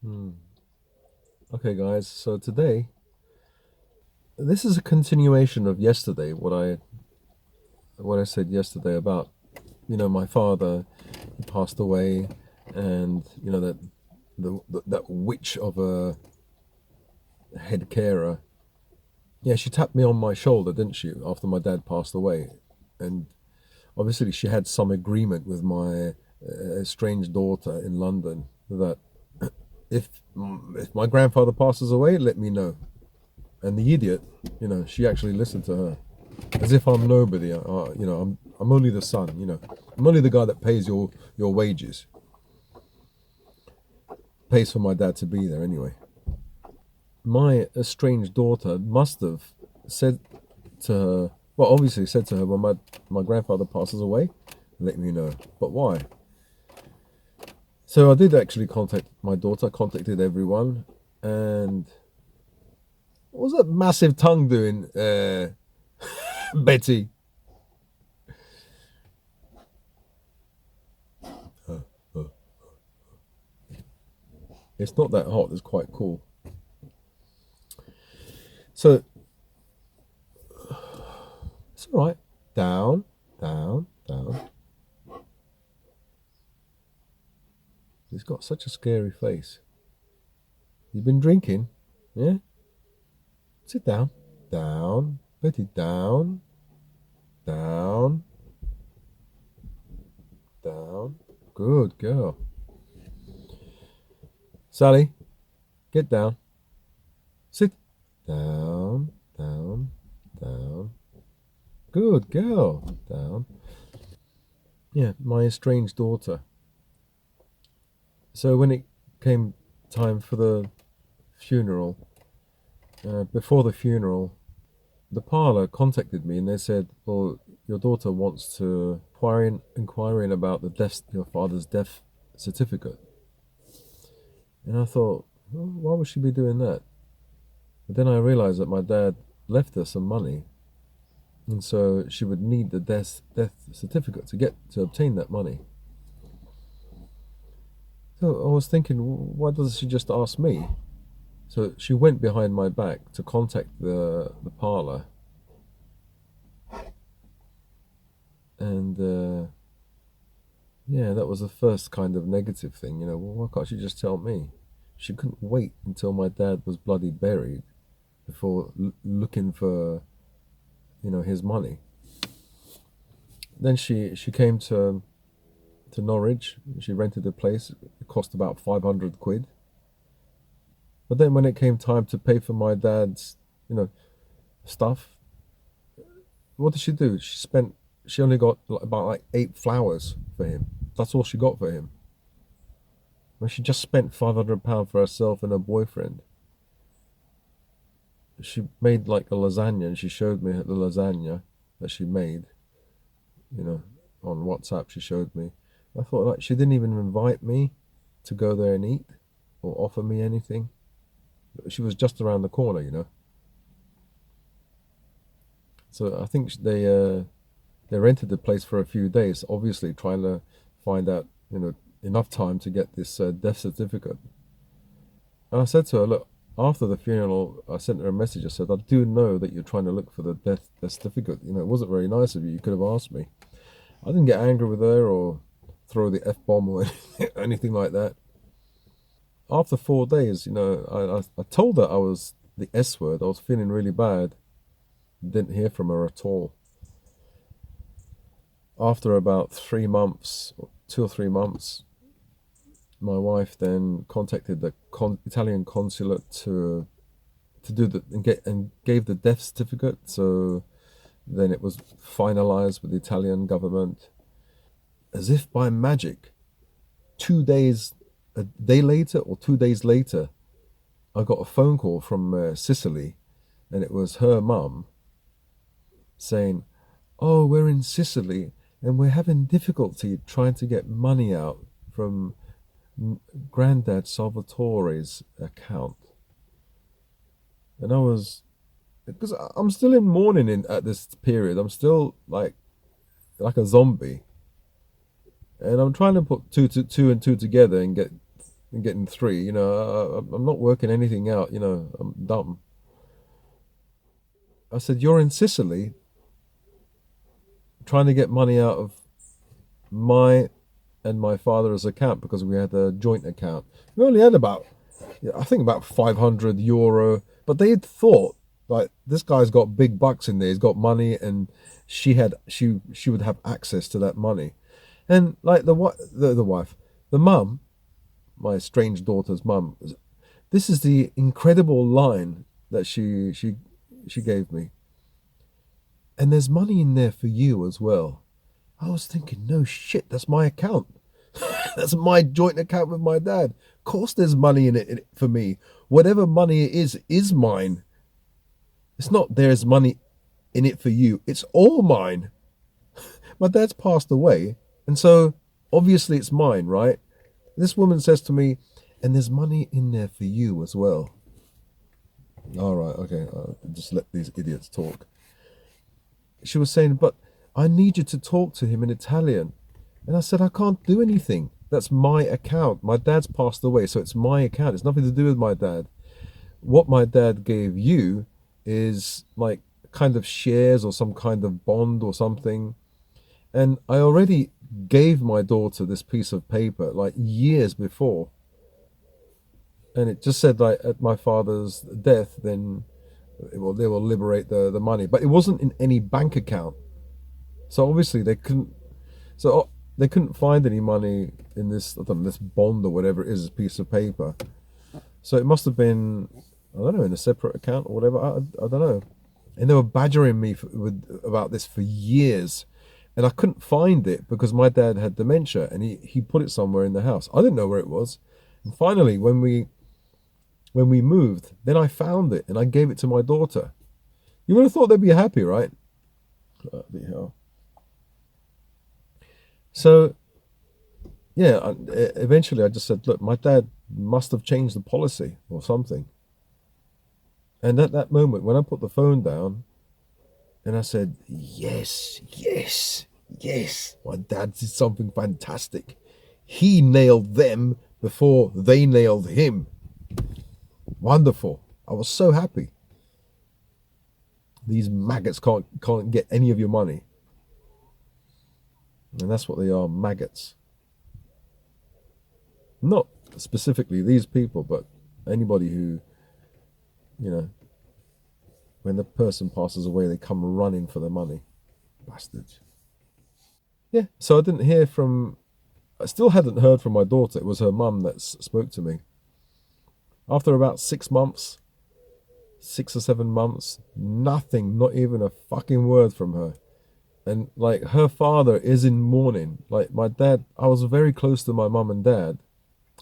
Hmm. Okay, guys. So today, this is a continuation of yesterday. What I said yesterday about my father passed away, and that that witch of a head carer. Yeah, she tapped me on my shoulder, didn't she? After my dad passed away, and obviously she had some agreement with my estranged daughter in London that if if my grandfather passes away, let me know. And the idiot, she actually listened to her, as if I'm nobody. I'm only the son. I'm only the guy that pays your wages, pays for my dad to be there anyway. My estranged daughter must have said to her, well, obviously said to her, when my grandfather passes away, let me know. But why? So I did actually contact my daughter. I contacted everyone, and what was that massive tongue doing, Betty? Uh, uh, It's not that hot. It's quite cool. So it's all right. Down, down, down. He's got such a scary face. You've been drinking, yeah? Sit down, down, Betty, down, down, down. Good girl. Sally, get down. Sit down, down, down. Good girl. Down. Yeah, my estranged daughter. So when it came time for the funeral, before the funeral, the parlour contacted me and they said, "Well, your daughter wants to inquiring about your father's death certificate." And I thought, well, why would she be doing that? But then I realised that my dad left her some money, and so she would need the death certificate to obtain that money. So I was thinking, why doesn't she just ask me? So she went behind my back to contact the parlour, and yeah, that was the first kind of negative thing. Well, why can't she just tell me? She couldn't wait until my dad was bloody buried before looking for his money. Then she came to Norwich. She rented a place. It cost about 500 quid. But then when it came time to pay for my dad's, stuff, what did she do? She only got about like 8 flowers for him. That's all she got for him. When she just spent £500 for herself and her boyfriend. She made like a lasagna, and she showed me the lasagna that she made. You know, on WhatsApp she showed me. I thought, like, she didn't even invite me to go there and eat or offer me anything. She was just around the corner. So I think they rented the place for a few days, obviously trying to find out, enough time to get this death certificate. And I said to her, look, after the funeral, I sent her a message. I said, I do know that you're trying to look for the death certificate. It wasn't very nice of you. You could have asked me. I didn't get angry with her or throw the F bomb or anything like that. After 4 days, I told her I was the S word. I was feeling really bad. Didn't hear from her at all. After about 3 months, 2 or 3 months, my wife then contacted the Italian consulate to do the and gave the death certificate. So then it was finalized with the Italian government, as if by magic. 2 days, a day later or 2 days later, I got a phone call from Sicily, and it was her mum saying, "Oh, we're in Sicily and we're having difficulty trying to get money out from Granddad Salvatore's account." And I was, because I'm still in mourning at this period. I'm still like a zombie, and I'm trying to put two and two together and get and getting three. I'm not working anything out. I'm dumb. I said, you're in Sicily trying to get money out of my and my father's account because we had a joint account. We only had about, I think, about €500, but they had thought like this guy's got big bucks in there. He's got money, and she would have access to that money, and like the wife, the mum, my strange daughter's mum. This is the incredible line that she gave me. And there's money in there for you as well. I was thinking, no shit, that's my account. That's my joint account with my dad. Of course, there's money in it for me. Whatever money it is mine. It's not there's money in it for you. It's all mine. My dad's passed away, and so obviously it's mine, right? This woman says to me, and there's money in there for you as well. All right, okay, just let these idiots talk. She was saying, but I need you to talk to him in Italian. And I said, I can't do anything. That's my account. My dad's passed away, so it's my account. It's nothing to do with my dad. What my dad gave you is like kind of shares or some kind of bond or something. And I already gave my daughter this piece of paper like years before. And it just said like at my father's death, then they will liberate the money. But it wasn't in any bank account. So obviously they couldn't find any money in this, I don't know, this bond or whatever it is, this piece of paper. So it must have been, I don't know, in a separate account or whatever. I don't know. And they were badgering me about this for years. And I couldn't find it because my dad had dementia and he put it somewhere in the house. I didn't know where it was. And finally, when we moved, then I found it and I gave it to my daughter. You would have thought they'd be happy, right? Bloody hell. So, yeah, eventually I just said, look, my dad must have changed the policy or something. And at that moment, when I put the phone down and I said, yes, yes, yes, my dad did something fantastic. He nailed them before they nailed him. Wonderful. I was so happy. These maggots can't get any of your money. And that's what they are, maggots. Not specifically these people, but anybody who, when the person passes away, they come running for the money. Bastards. Yeah, so I still hadn't heard from my daughter. It was her mum that spoke to me. After about 6 months, 6 or 7 months, nothing, not even a fucking word from her. And like her father is in mourning. Like my dad, I was very close to my mum and dad.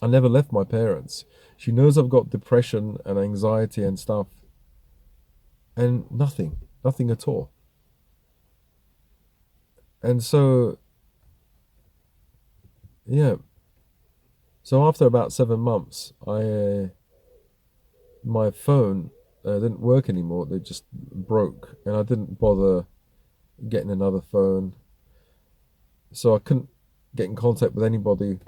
I never left my parents. She knows I've got depression and anxiety and stuff. And nothing at all. And so, yeah. So after about 7 months, my phone didn't work anymore. They just broke, and I didn't bother getting another phone. So I couldn't get in contact with anybody.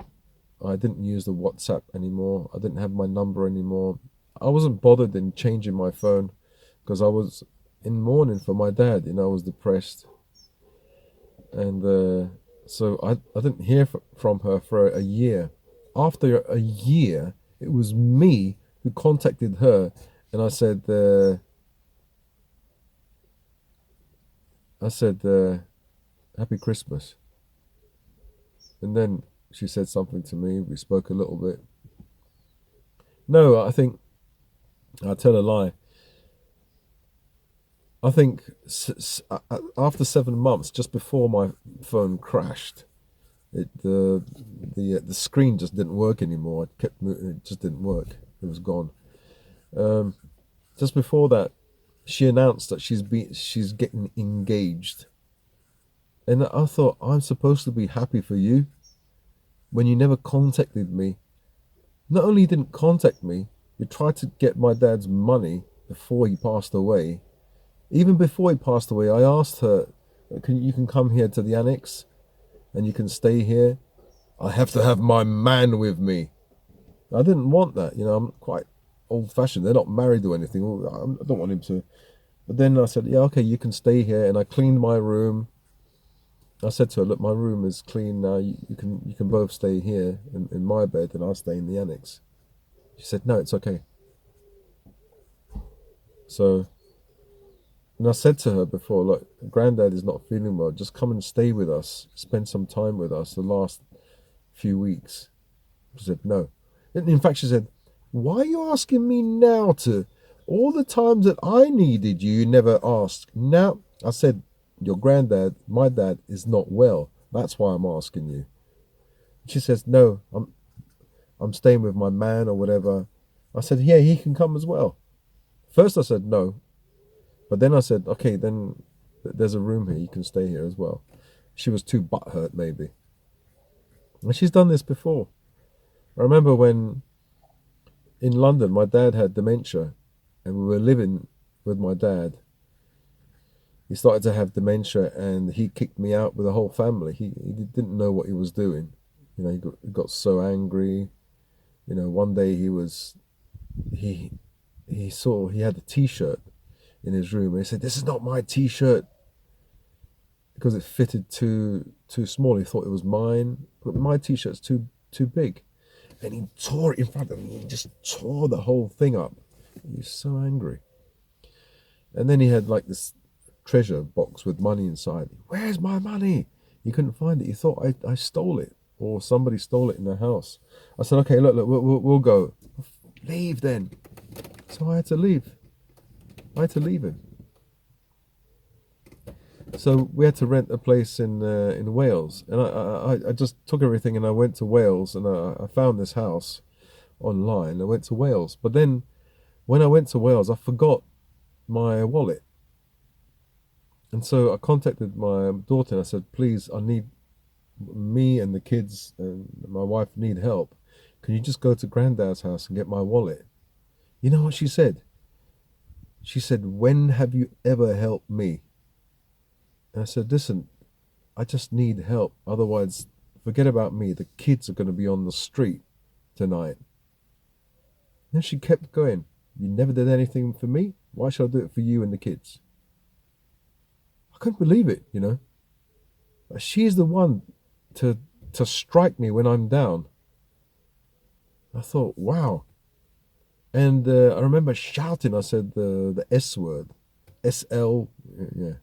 I didn't use the WhatsApp anymore. I didn't have my number anymore. I wasn't bothered in changing my phone because I was in mourning for my dad. I was depressed. And so I didn't hear from her for a year. After a year, it was me who contacted her, and I said, Happy Christmas. And then she said something to me. We spoke a little bit. No, I think I'll tell a lie. I think after 7 months, just before my phone crashed, the screen just didn't work anymore. It kept moving, it just didn't work. It was gone. Just before that, she announced that she's getting engaged, and I thought, I'm supposed to be happy for you when you never contacted me. Not only you didn't contact me, you tried to get my dad's money before he passed away. Even before he passed away, I asked her, you can come here to the annex and you can stay here. I have to have my man with me. I didn't want that. I'm quite old fashioned. They're not married or anything. I don't want him to. But then I said, yeah, okay, you can stay here. And I cleaned my room. I said to her, look, my room is clean now. You can both stay here in my bed, and I'll stay in the annex. She said, no, it's okay. So, and I said to her before, look, Granddad is not feeling well. Just come and stay with us. Spend some time with us the last few weeks. She said, no. In fact, she said, why are you asking me now to? All the times that I needed you, you never asked. Now, I said, your granddad, my dad, is not well. That's why I'm asking you. She says, no, I'm staying with my man or whatever. I said, yeah, he can come as well. First I said no, but then I said, okay, then there's a room here. You can stay here as well. She was too butthurt, maybe. And she's done this before. I remember when in London, my dad had dementia, and we were living with my dad. He started to have dementia, and he kicked me out with the whole family. He didn't know what he was doing. He got so angry. One day he saw he had a T-shirt in his room, and he said, "This is not my T-shirt," because it fitted too small. He thought it was mine, but my T-shirt's too big, and he tore it in front of me. He just tore the whole thing up. He was so angry. And then he had like this treasure box with money inside. Where's my money? He couldn't find it. He thought I stole it, or somebody stole it in the house. I said, okay, look, we'll go. Leave then. So I had to leave. I had to leave him. So we had to rent a place in Wales, and I just took everything and I went to Wales, and I found this house online. I went to Wales, but then when I went to Wales, I forgot my wallet, and so I contacted my daughter and I said, please, I need, me and the kids and my wife need help. Can you just go to Granddad's house and get my wallet? You know what she said? She said, when have you ever helped me? And I said, listen, I just need help. Otherwise, forget about me. The kids are going to be on the street tonight. And she kept going. You never did anything for me. Why should I do it for you and the kids? I couldn't believe it. She's the one to strike me when I'm down. I thought, wow. And I remember shouting. I said the S word, SL. Yeah.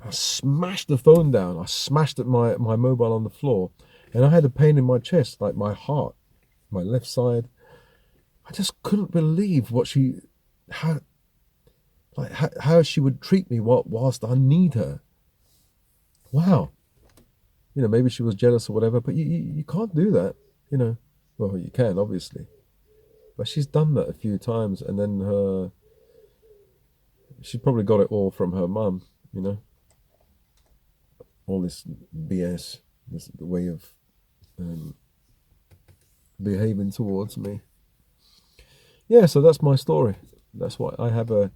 I smashed the phone down. I smashed my mobile on the floor, and I had a pain in my chest, like my heart, my left side. I just couldn't believe how how she would treat me whilst I need her. Wow. Maybe she was jealous or whatever, but you can't do that. You know, well, you can obviously, but she's done that a few times, and then she probably got it all from her mum. All this BS, this way of um, behaving towards me. Yeah, so that's my story. That's why I have a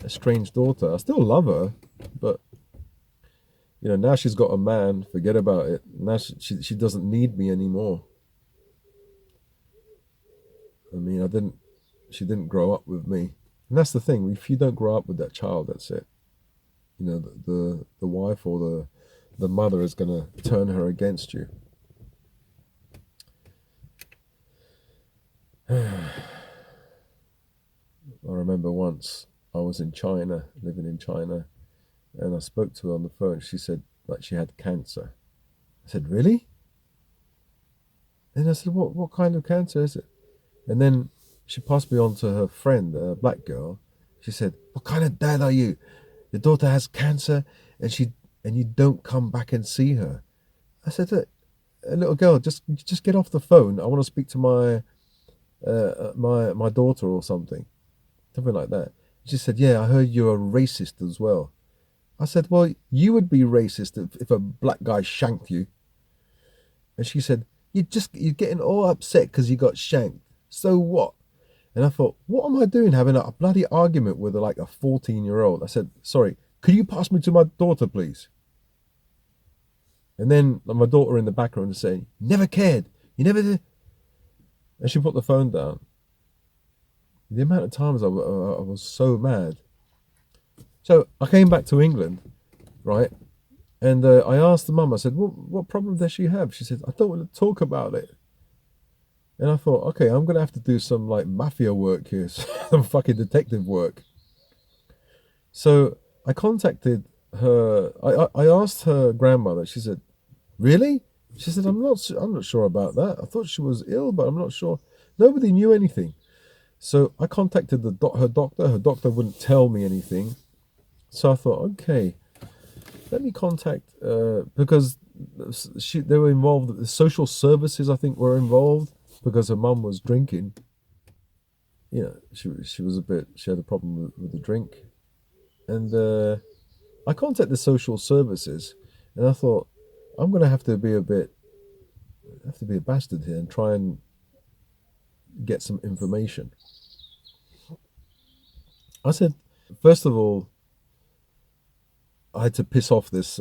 strange daughter. I still love her, but now she's got a man. Forget about it. Now she doesn't need me anymore. I mean, She didn't grow up with me, and that's the thing. If you don't grow up with that child, that's it. The wife or the mother is gonna turn her against you. I remember once I was in China, living in China, and I spoke to her on the phone. She said like she had cancer. I said, really? And I said, what kind of cancer is it? And then she passed me on to her friend, a black girl. She said, what kind of dad are you? Your daughter has cancer, and you don't come back and see her. I said, look, little girl, just get off the phone. I want to speak to my daughter or something like that. She said, yeah, I heard you're a racist as well. I said, well, you would be racist if a black guy shanked you. And she said, you're getting all upset because you got shanked. So what? And I thought, what am I doing having a bloody argument with like a 14-year-old? I said, sorry, could you pass me to my daughter, please? And then my daughter in the background is saying, never cared. You never did. And she put the phone down. The amount of times I was so mad. So I came back to England, right? And I asked the mum, I said, what problem does she have? She said, I don't want to talk about it. And I thought, okay, I'm going to have to do some like mafia work here, some fucking detective work. So I contacted her. I asked her grandmother. She said, really? She said, I'm not sure about that. I thought she was ill, but I'm not sure. Nobody knew anything. So I contacted her doctor. Her doctor wouldn't tell me anything. So I thought, okay, let me contact because they were involved. The social services, I think, were involved because her mum was drinking. She was a bit. She had a problem with the drink, and I contacted the social services, and I thought, I'm gonna have to be a bastard here and try and get some information. I said, first of all, I had to piss off this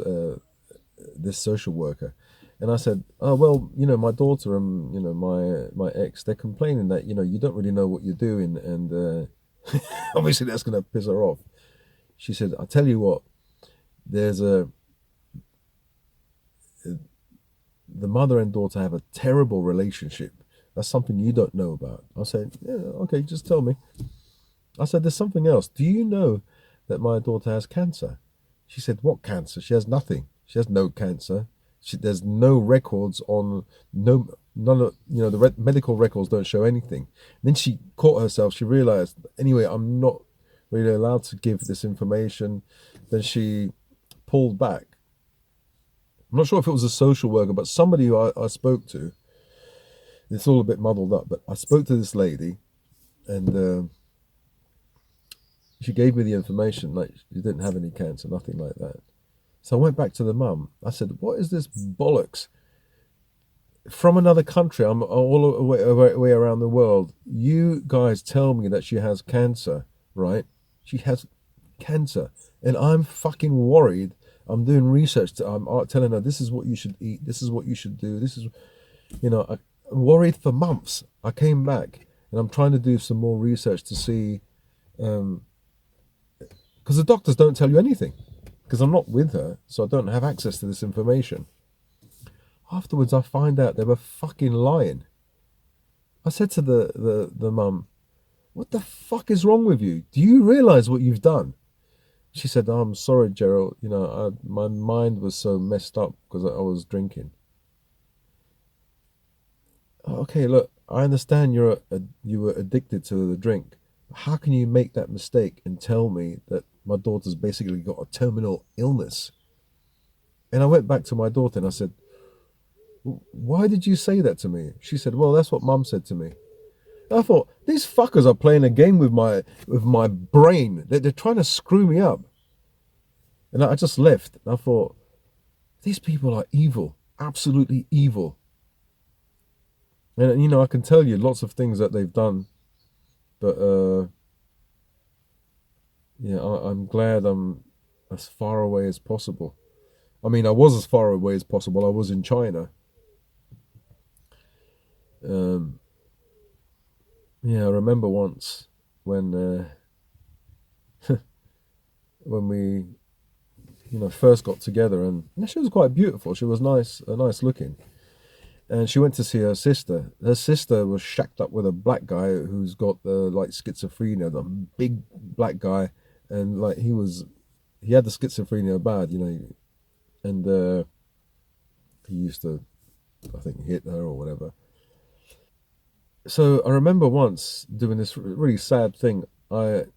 social worker, and I said, oh well, my daughter and my ex, they're complaining that you don't really know what you're doing, and obviously that's gonna piss her off. She said, I tell you what, there's the mother and daughter have a terrible relationship. That's something you don't know about. I said, yeah, okay, just tell me. I said, there's something else. Do you know that my daughter has cancer? She said, what cancer? She has nothing. She has no cancer. There's no records on no none of the medical records don't show anything. And then she caught herself. She realized, anyway, I'm not really allowed to give this information. Then she pulled back. I'm not sure if it was a social worker, but somebody who I spoke to. It's all a bit muddled up, but I spoke to this lady, and she gave me the information. Like, she didn't have any cancer, nothing like that. So I went back to the mum. I said, "What is this bollocks? From another country, I'm all the way around the world. You guys tell me that she has cancer, right? She has cancer, and I'm fucking worried. I'm doing research. I'm telling her this is what you should eat. This is what you should do. This is, I'm worried for months. I came back, and I'm trying to do some more research to see, because the doctors don't tell you anything, because I'm not with her, so I don't have access to this information. Afterwards, I find out they were fucking lying. I said to the mum, what the fuck is wrong with you? Do you realize what you've done? She said, oh, I'm sorry, Gerald. My mind was so messed up because I was drinking. Okay, look, I understand you were addicted to the drink. How can you make that mistake and tell me that my daughter's basically got a terminal illness? And I went back to my daughter and I said, why did you say that to me? She said, well, that's what mum said to me. And I thought, these fuckers are playing a game with my brain. They're trying to screw me up. And I just left. And I thought, these people are evil, absolutely evil. And I can tell you lots of things that they've done, but yeah, I'm glad I'm as far away as possible. I mean, I was as far away as possible. I was in China. Um, yeah, I remember once when when we first got together, and she was quite beautiful. She was nice looking, and she went to see her sister. Her sister was shacked up with a black guy who's got like schizophrenia, the big black guy, and like he had the schizophrenia bad, and he used to, I think, hit her or whatever. So I remember once doing this really sad thing. I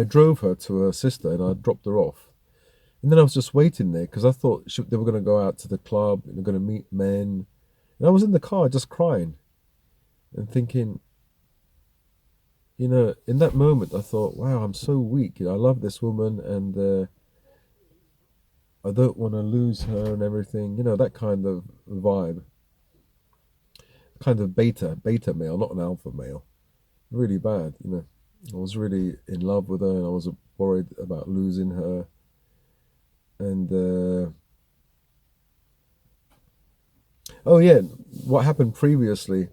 drove her to her sister and I dropped her off. And then I was just waiting there because I thought they were going to go out to the club and they're going to meet men. And I was in the car just crying and thinking, in that moment, I thought, wow, I'm so weak. I love this woman and I don't want to lose her and everything. That kind of vibe. Kind of beta male, not an alpha male. Really bad. I was really in love with her and I was worried about losing her. And Oh yeah, what happened previously?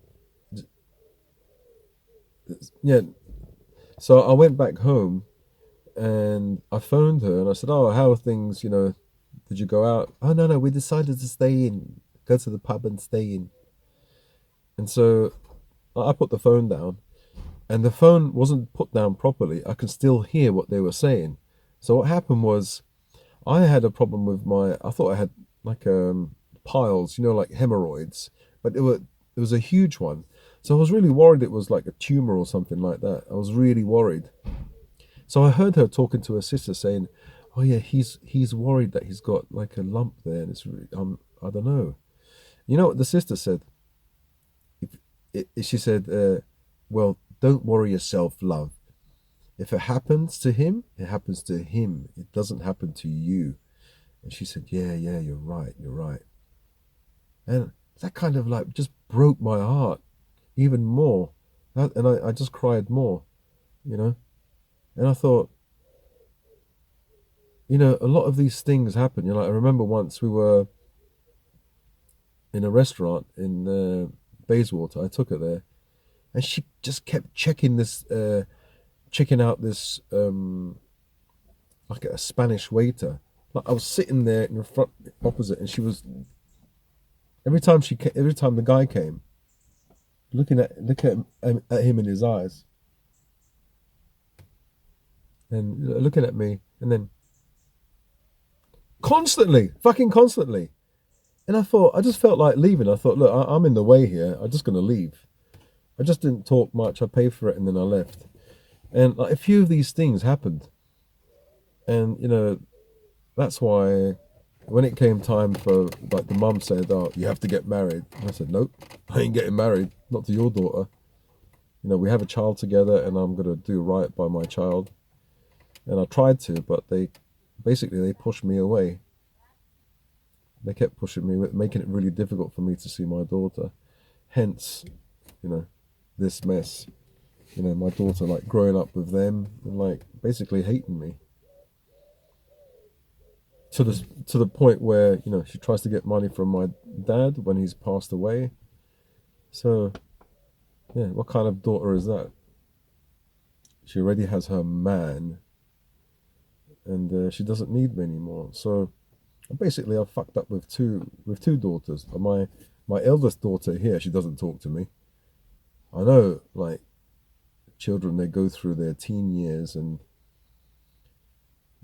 Yeah, so I went back home and I phoned her and I said, "Oh, how are things? You know, did you go out?" "Oh no, no, we decided to stay in, go to the pub and stay in." And so I put the phone down, and the phone wasn't put down properly. I could still hear what they were saying. So what happened was I had a problem with my. I thought I had like piles, you know, like hemorrhoids, but it was a huge one. So I was really worried it was like a tumor or something like that. I was really worried. So I heard her talking to her sister saying, "Oh yeah, he's worried that he's got like a lump there, and it's really, I don't know." You know what the sister said? She said, "Well, don't worry yourself, love. If it happens to him, it happens to him. It doesn't happen to you." And she said, "Yeah, yeah, you're right, you're right." And that kind of like just broke my heart even more. And I just cried more, you know. And I thought, you know, a lot of these things happen. You know, like I remember once we were in a restaurant in Bayswater. I took her there, and she just kept checking out this like a Spanish waiter. Like I was sitting there in the front opposite, and she was every time the guy came, looking at him in his eyes, and looking at me, and then constantly, fucking constantly. And I just felt like leaving. I thought, look, I'm in the way here. I'm just gonna leave. I just didn't talk much. I paid for it, and then I left. And like a few of these things happened, and you know that's why when it came time for like the mum said, "Oh, you have to get married," and I said, "Nope, I ain't getting married. Not to your daughter. You know, we have a child together, and I'm gonna do right by my child." And I tried to, but they pushed me away. They kept pushing me, making it really difficult for me to see my daughter. Hence, you know, this mess. You know, my daughter like growing up with them and like basically hating me to the point where you know she tries to get money from my dad when he's passed away. So yeah, what kind of daughter is that? She already has her man, and she doesn't need me anymore. So basically, I've fucked up with two daughters. My eldest daughter here, she doesn't talk to me. I know, like children, they go through their teen years, and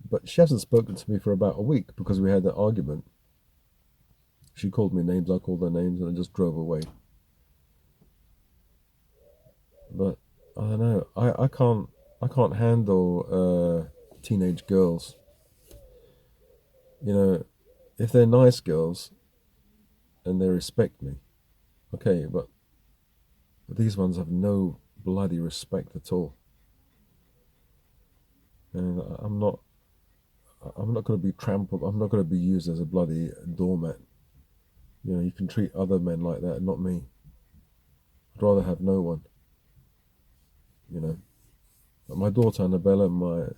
but she hasn't spoken to me for about a week because we had that argument. She called me names, I called her names, and I just drove away. But I don't know. I can't handle teenage girls. You know, if they're nice girls and they respect me, okay. But these ones have no bloody respect at all, and I'm not going to be trampled. I'm not going to be used as a bloody doormat. You know, you can treat other men like that, not me. I'd rather have no one. You know, but my daughter Annabella and my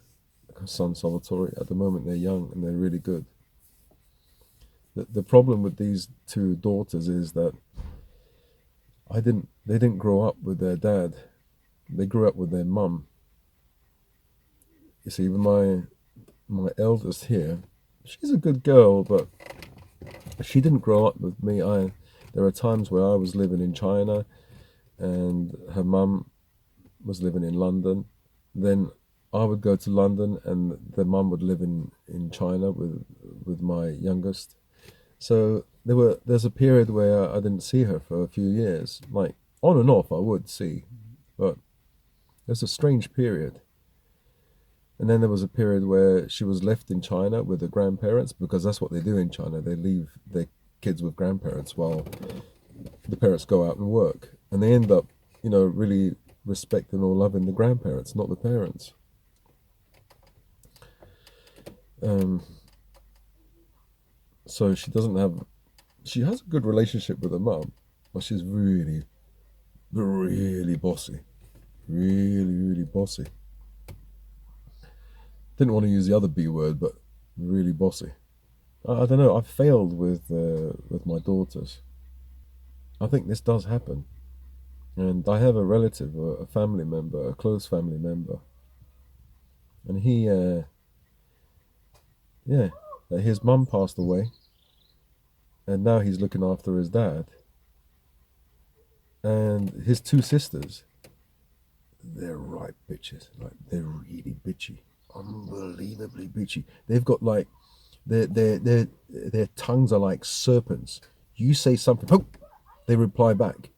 son Salvatore, at the moment they're young and they're really good. The problem with these two daughters is that they didn't grow up with their dad. They grew up with their mum. You see, even my eldest here, she's a good girl, but she didn't grow up with me. I There are times where I was living in China and her mum was living in London. Then I would go to London and the mum would live in China with my youngest. So there's a period where I didn't see her for a few years. Like on and off I would see, but there's a strange period. And then there was a period where she was left in China with her grandparents because that's what they do in China. They leave their kids with grandparents while the parents go out and work. And they end up, you know, really respecting or loving the grandparents, not the parents. Um, so she has a good relationship with her mum, but she's really, really bossy. Really, really bossy. Didn't want to use the other B word, but really bossy. I don't know. I failed with my daughters. I think this does happen. And I have a relative, a family member, a close family member, and yeah, his mum passed away, and now he's looking after his dad and his two sisters. They're right bitches, like they're really bitchy, unbelievably bitchy. They've got like their tongues are like serpents. You say something, oh, they reply back,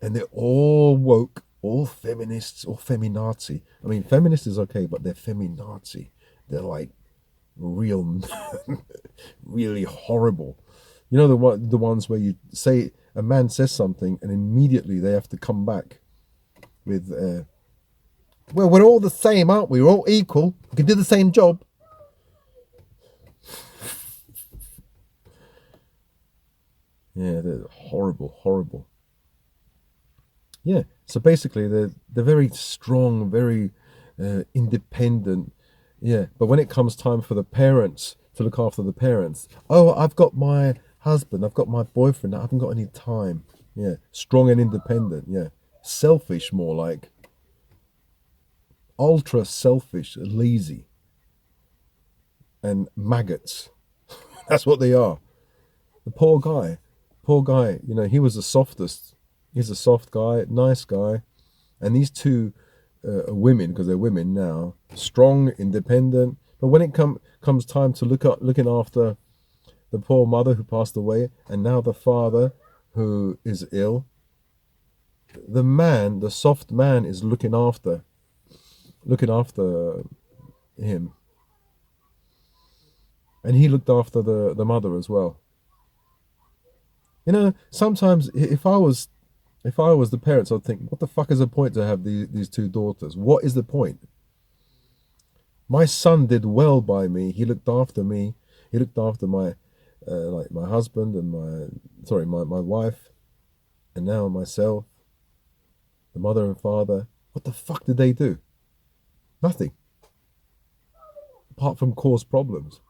and they're all woke, all feminists or feminazi. I mean, feminist is okay, but they're feminazi. They're like real, really horrible. You know the ones where you say a man says something and immediately they have to come back with, well, we're all the same, aren't we? We're all equal. We can do the same job. Yeah, they're horrible, horrible. Yeah. So basically, they're very strong, very independent. Yeah. But when it comes time for the parents to look after the parents, oh, I've got my husband, I've got my boyfriend, I haven't got any time. Yeah. Strong and independent. Yeah. Selfish, more like ultra selfish, lazy, and maggots. That's what they are. The poor guy, poor guy. You know, he was the softest. He's a soft guy, nice guy, and these two women, because they're women now, strong, independent. But when it comes time to looking after the poor mother who passed away, and now the father who is ill, the man, the soft man, is looking after him, and he looked after the mother as well. You know, sometimes if I was the parents, I'd think, what the fuck is the point to have these two daughters? What is the point? My son did well by me. He looked after me. He looked after my like my husband and my wife, and now myself, the mother and father. What the fuck did they do? Nothing, apart from cause problems.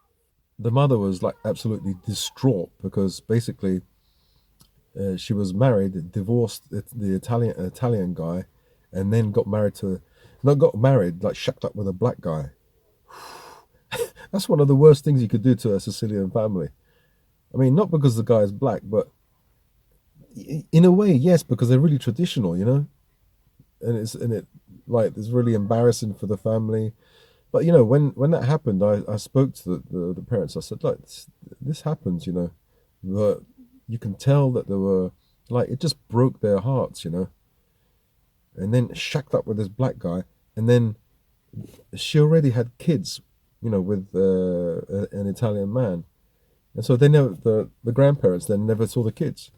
The mother was like absolutely distraught because basically she was married, divorced the Italian guy, and then got married to, not got married, like shacked up with a black guy. That's one of the worst things you could do to a Sicilian family. I mean, not because the guy is black, but in a way, yes, because they're really traditional, you know, and it like it's really embarrassing for the family. But you know, when that happened, I spoke to the parents. I said, like, this happens, you know, but you can tell that they were like, it just broke their hearts, you know. And then shacked up with this black guy, and then she already had kids, you know, with an Italian man, and so they never the grandparents then never saw the kids.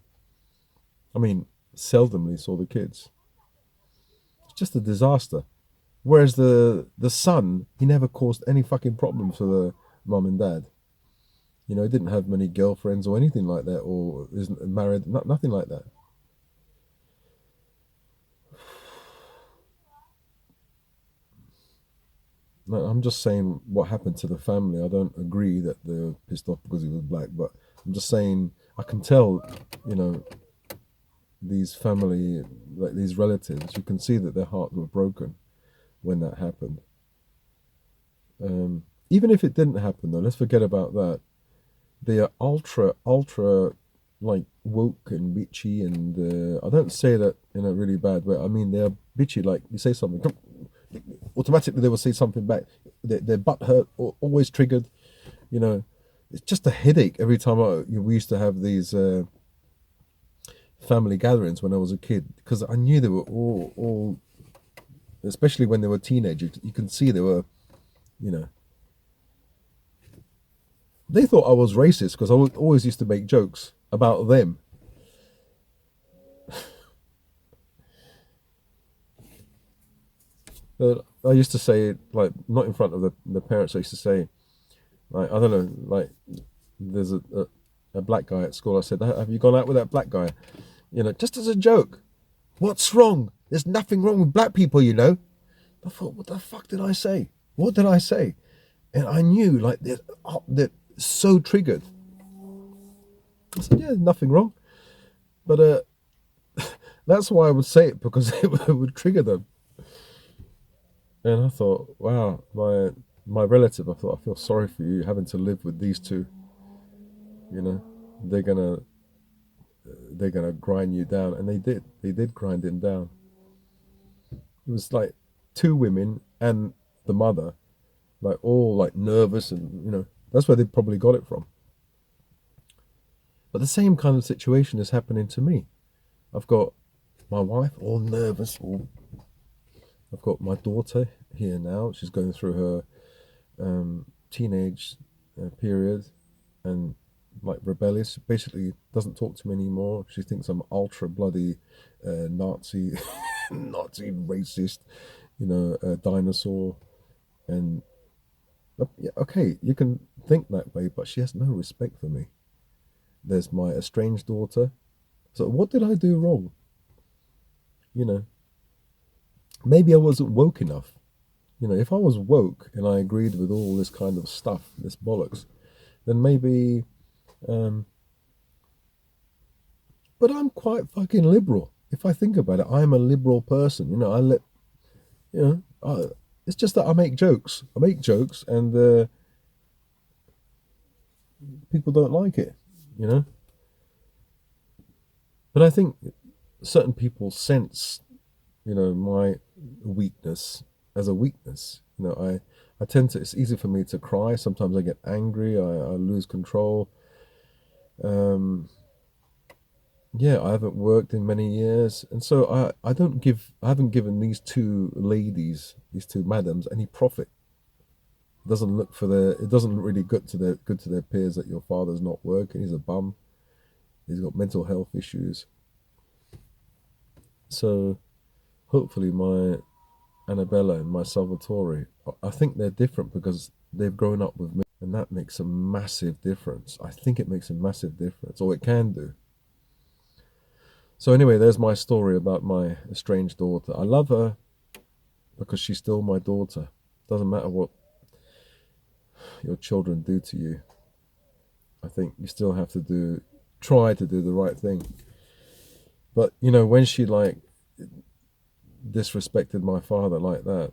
I mean, seldomly saw the kids. It's just a disaster. Whereas the son, he never caused any fucking problems for the mum and dad. You know, he didn't have many girlfriends or anything like that, or isn't married, nothing like that. No, I'm just saying what happened to the family. I don't agree that they're pissed off because he was black, but I'm just saying I can tell, you know, these family, like these relatives, you can see that their hearts were broken when that happened. Even if it didn't happen, though, let's forget about that. They are ultra, like woke and bitchy, and I don't say that in a really bad way. I mean, they're bitchy. Like you say something, automatically they will say something back. Their butt hurt, or always triggered. You know, it's just a headache every time we used to have these family gatherings when I was a kid, because I knew they were all, especially when they were teenagers. You can see they were, you know, they thought I was racist because I always used to make jokes about them. I used to say, like, not in front of the parents. I used to say, like, I don't know, like, there's a black guy at school. I said, have you gone out with that black guy? You know, just as a joke. What's wrong? There's nothing wrong with black people, you know. I thought, what the fuck did I say? What did I say? And I knew, like, they're so triggered. I said, yeah, nothing wrong. But that's why I would say it, because it would trigger them. And I thought, wow, my relative, I thought, I feel sorry for you having to live with these two. You know, they're gonna they're gonna grind you down, and they did. They did grind him down. It was like two women and the mother, like all like nervous, and that's where they probably got it from. But the same kind of situation is happening to me. I've got my wife all nervous. I've got my daughter here now. She's going through her teenage period, and like rebellious. Basically, doesn't talk to me anymore. She thinks I'm ultra bloody Nazi, Nazi racist, dinosaur. And yeah, okay, you can think that way, but she has no respect for me. There's my estranged daughter. So what did I do wrong? You know, maybe I wasn't woke enough. If I was woke and I agreed with all this kind of stuff, this bollocks, then maybe. Um, but I'm quite fucking liberal. If I think about it, I'm a liberal person. I let, it's just that I make jokes. I make jokes, and people don't like it. You know. But I think certain people sense, my weakness as a weakness. I tend to. It's easy for me to cry. Sometimes I get angry. I lose control. Um, yeah, I haven't worked in many years, and so I don't give. I haven't given these two ladies, these two madams, any profit. It doesn't look for their. It doesn't look really good to their peers that your father's not working. He's a bum. He's got mental health issues. So hopefully my Annabella and my Salvatore, I think they're different because they've grown up with me, and that makes a massive difference. I think it makes a massive difference, or it can do. So anyway, there's my story about my estranged daughter. I love her because she's still my daughter. Doesn't matter what your children do to you. I think you still have to try to do the right thing. But when she like disrespected my father like that,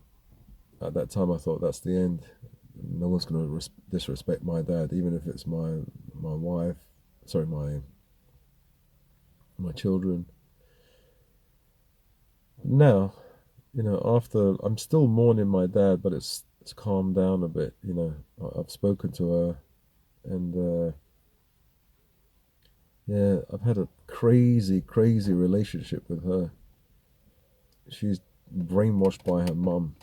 at that time I thought that's the end. No one's going to disrespect my dad, even if it's my wife, sorry, my children. Now, after, I'm still mourning my dad, but it's calmed down a bit. I've spoken to her, and yeah, I've had a crazy, crazy relationship with her. She's brainwashed by her mum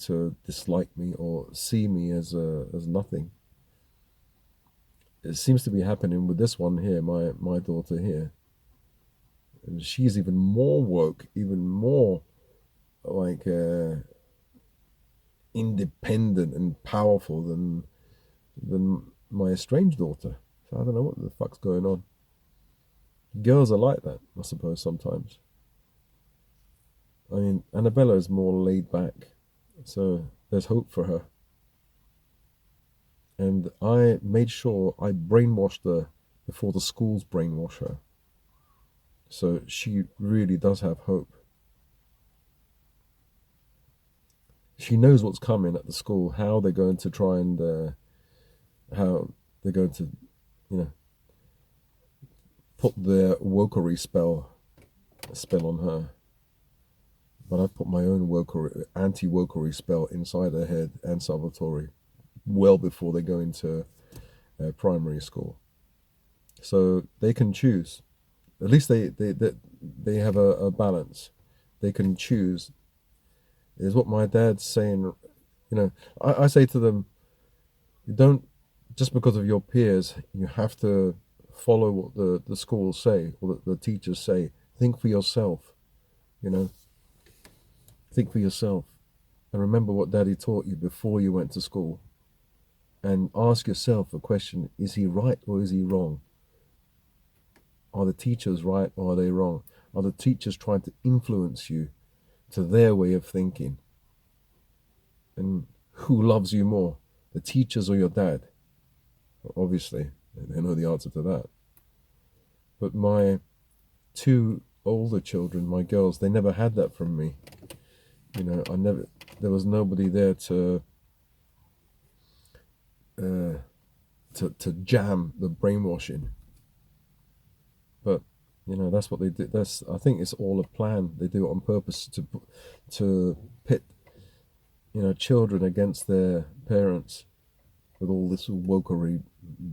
to dislike me or see me as nothing. It seems to be happening with this one here, my daughter here. And she's even more woke, even more like independent and powerful than my estranged daughter. So I don't know what the fuck's going on. Girls are like that, I suppose, sometimes. I mean, Annabella is more laid back, so there's hope for her. And I made sure I brainwashed her before the schools brainwash her. So she really does have hope. She knows what's coming at the school, how they're going to try and how they're going to, you know, put their wokery spell on her. But I've put my own anti-wokery spell inside her head and Salvatore well before they go into primary school. So they can choose. At least they have a balance. They can choose. Is what my dad's saying. I say to them, you don't, just because of your peers, you have to follow what the schools say or the teachers say. Think for yourself. Think for yourself. And remember what daddy taught you before you went to school. And ask yourself a question: is he right or is he wrong? Are the teachers right or are they wrong? Are the teachers trying to influence you to their way of thinking? And who loves you more, the teachers or your dad? Obviously, they know the answer to that. But my two older children, my girls, they never had that from me. There was nobody there uh, to jam the brainwashing. But that's what they do. I think it's all a plan. They do it on purpose to pit children against their parents with all this wokery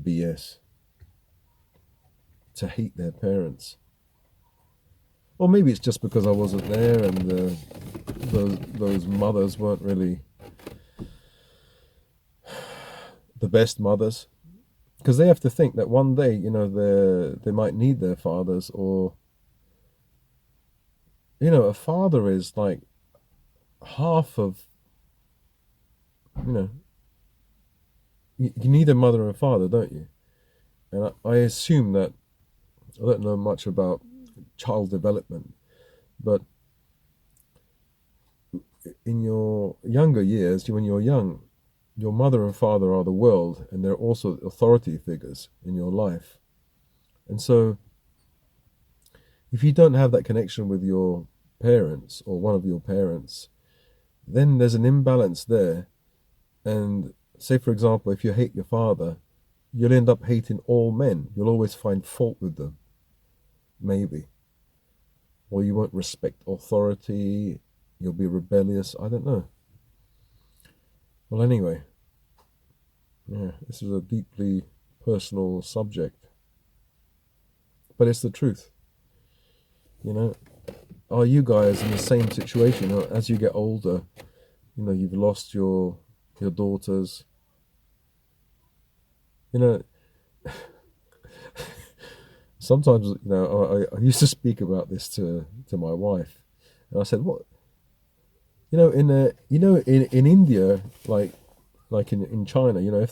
BS, to hate their parents. Or maybe it's just because I wasn't there, and those mothers weren't really the best mothers, because they have to think that one day they might need their fathers, or a father is like half of you need a mother and a father, don't you? And I assume that I don't know much about child development, but in your younger years, when you're young, your mother and father are the world, and they're also authority figures in your life. And so if you don't have that connection with your parents or one of your parents, then there's an imbalance there. And say, for example, if you hate your father, you'll end up hating all men. You'll always find fault with them, maybe. Or you won't respect authority. You'll be rebellious. I don't know. Well, anyway, yeah, this is a deeply personal subject. But it's the truth. Are you guys in the same situation? As you get older, you've lost your daughters. Sometimes, I used to speak about this to my wife, and I said, "What, in India, like in China, if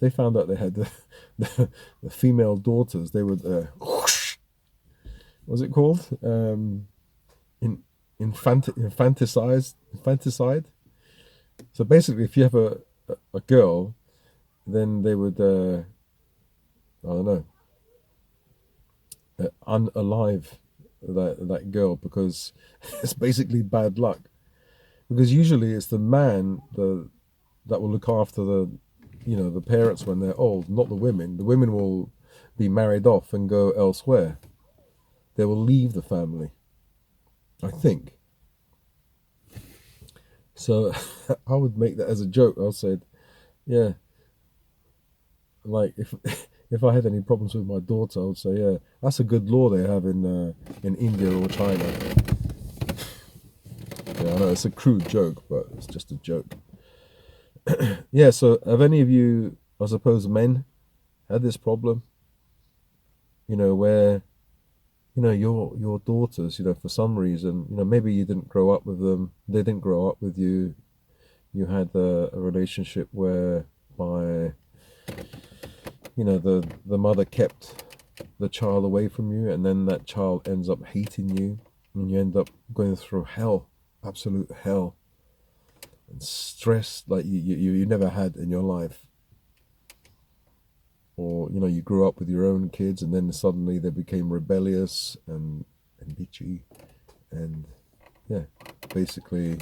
they found out they had the female daughters, they would what's it called? Infanticide. So basically, if you have a girl, then they would I don't know, unalive that girl, because it's basically bad luck. Because usually it's the man that will look after the parents when they're old, not the women. The women will be married off and go elsewhere. They will leave the family, I think. So I would make that as a joke. I said, yeah, like if I had any problems with my daughter, I would say, yeah, that's a good law they have in India or China. Yeah, I know it's a crude joke, but it's just a joke. Yeah. So have any of you, I suppose, men, had this problem? Where your daughters, for some reason, maybe you didn't grow up with them, they didn't grow up with you. You had a relationship whereby the mother kept the child away from you, and then that child ends up hating you, and you end up going through hell, absolute hell, and stress like you never had in your life. Or you grew up with your own kids, and then suddenly they became rebellious and bitchy, and yeah, basically,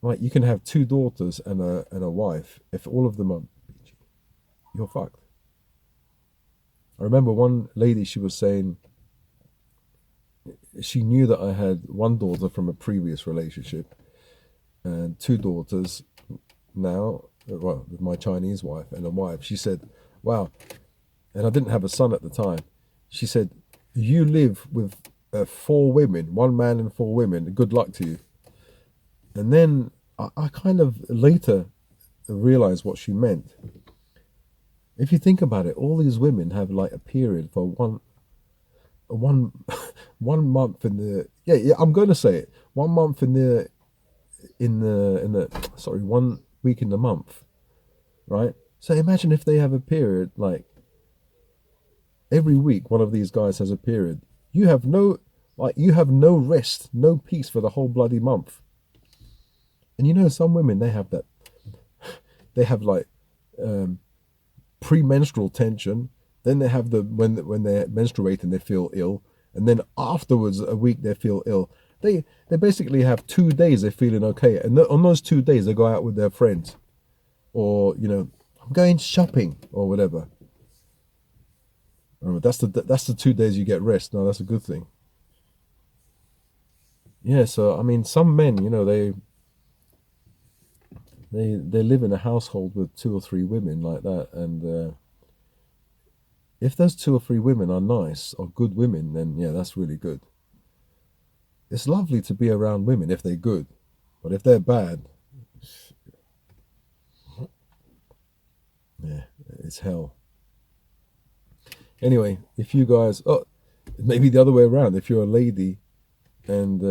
like, you can have two daughters and a wife. If all of them are bitchy, you're fucked. I remember one lady, she was saying she knew that I had one daughter from a previous relationship and two daughters now, well, with my Chinese wife and a wife. She said, wow, and I didn't have a son at the time. She said, you live with 4 women, 1 man and 4 women, good luck to you. And then I kind of later realized what she meant. If you think about it, all these women have like a period for one month in the, yeah, I'm going to say it, 1 month in the sorry, 1 week in the month, right? So imagine if they have a period, like every week one of these guys has a period. You have no rest, no peace for the whole bloody month. And some women, they have that, they have like premenstrual tension, Then they have the when they're menstruating, they feel ill, and then afterwards a week they feel ill. They basically have 2 days they're feeling okay, and on those 2 days they go out with their friends, or I'm going shopping or whatever. That's the 2 days you get rest. No, that's a good thing. Yeah, so I mean, some men, they live in a household with two or three women like that, and if those two or three women are nice or good women, then yeah, that's really good. It's lovely to be around women if they're good, but if they're bad, yeah, it's hell. Anyway, if you guys, oh, maybe the other way around, if you're a lady and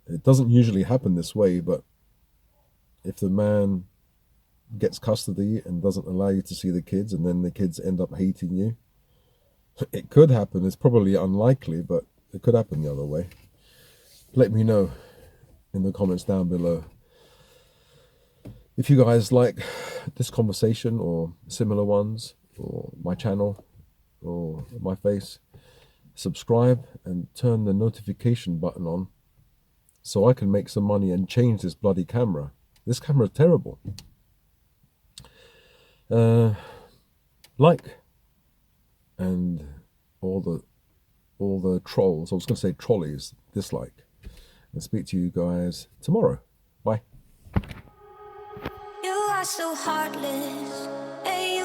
it doesn't usually happen this way, but if the man gets custody and doesn't allow you to see the kids, and then the kids end up hating you, it could happen. It's probably unlikely, but it could happen the other way. Let me know in the comments down below. If you guys like this conversation or similar ones, or my channel or my face, subscribe and turn the notification button on so I can make some money and change this bloody camera. This camera is terrible. Like, and all the trolls, I was going to say trolleys, dislike. And speak to you guys tomorrow. Bye. You are so heartless. Hey,